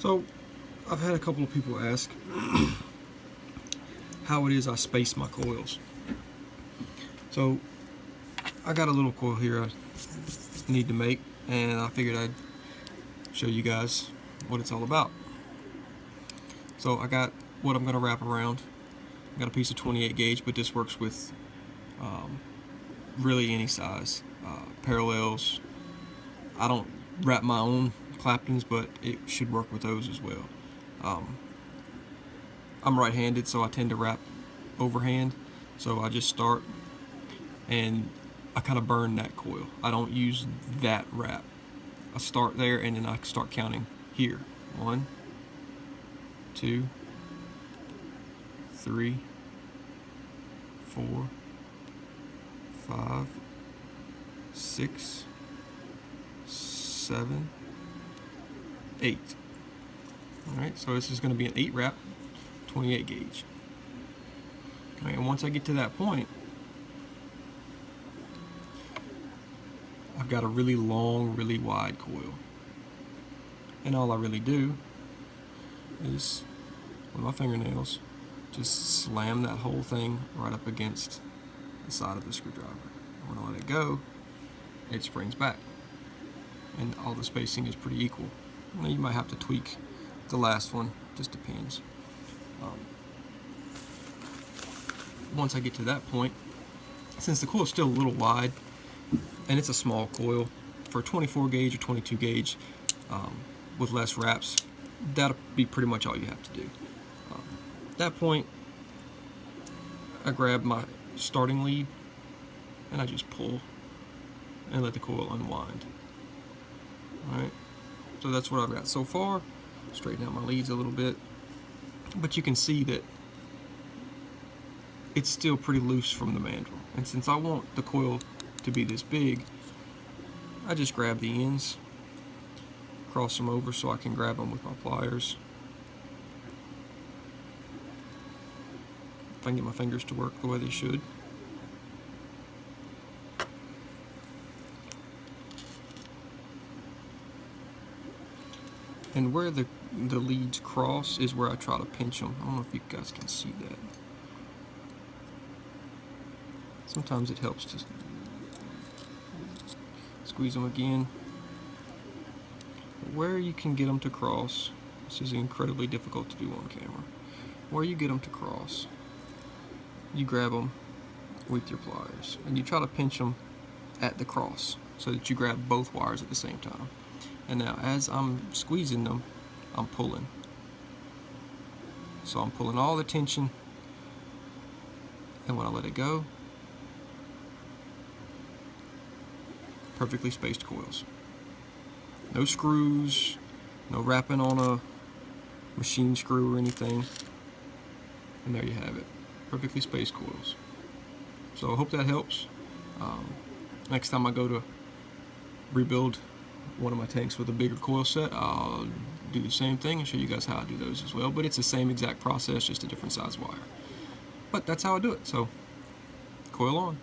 So I've had a couple of people ask how it is I space my coils. So I got a little coil here I need to make, and I figured I'd show you guys what it's all about. So I got what I'm going to wrap around. I got a piece of 28 gauge, but this works with really any size. Parallels. I don't wrap my own claptons, but it should work with those as well. I'm right-handed, so I tend to wrap overhand. So I just start and I kind of burn that coil. I don't use that wrap. I start there and then I start counting here. 1, 2, 3, 4, 5, 6, 7, 8. Alright, so this is going to be an 8 wrap, 28 gauge. Alright, and once I get to that point, I've got a really long, really wide coil. And all I really do is, with my fingernails, just slam that whole thing right up against the side of the screwdriver. When I let it go, it springs back. And all the spacing is pretty equal. Now you might have to tweak the last one, just depends. Once I get to that point, since the coil is still a little wide, and it's a small coil, for 24 gauge or 22 gauge with less wraps, that'll be pretty much all you have to do. At that point, I grab my starting lead and I just pull and let the coil unwind. Alright, so that's what I've got so far. Straighten out my leads a little bit, but you can see that it's still pretty loose from the mandrel. And since I want the coil to be this big, I just grab the ends, cross them over so I can grab them with my pliers. If I can get my fingers to work the way they should. And where the leads cross is where I try to pinch them. I don't know if you guys can see that. Sometimes it helps to squeeze them again. Where you can get them to cross, this is incredibly difficult to do on camera. Where you get them to cross, you grab them with your pliers and you try to pinch them at the cross so that you grab both wires at the same time. And now as I'm squeezing them, I'm pulling. So I'm pulling all the tension, and when I let it go, perfectly spaced coils. No screws, no wrapping on a machine screw or anything. And there you have it. Perfectly spaced coils. So I hope that helps. Next time I go to rebuild one of my tanks with a bigger coil set, I'll do the same thing and show you guys how I do those as well. But it's the same exact process, just a different size wire. But that's how I do it. So coil on.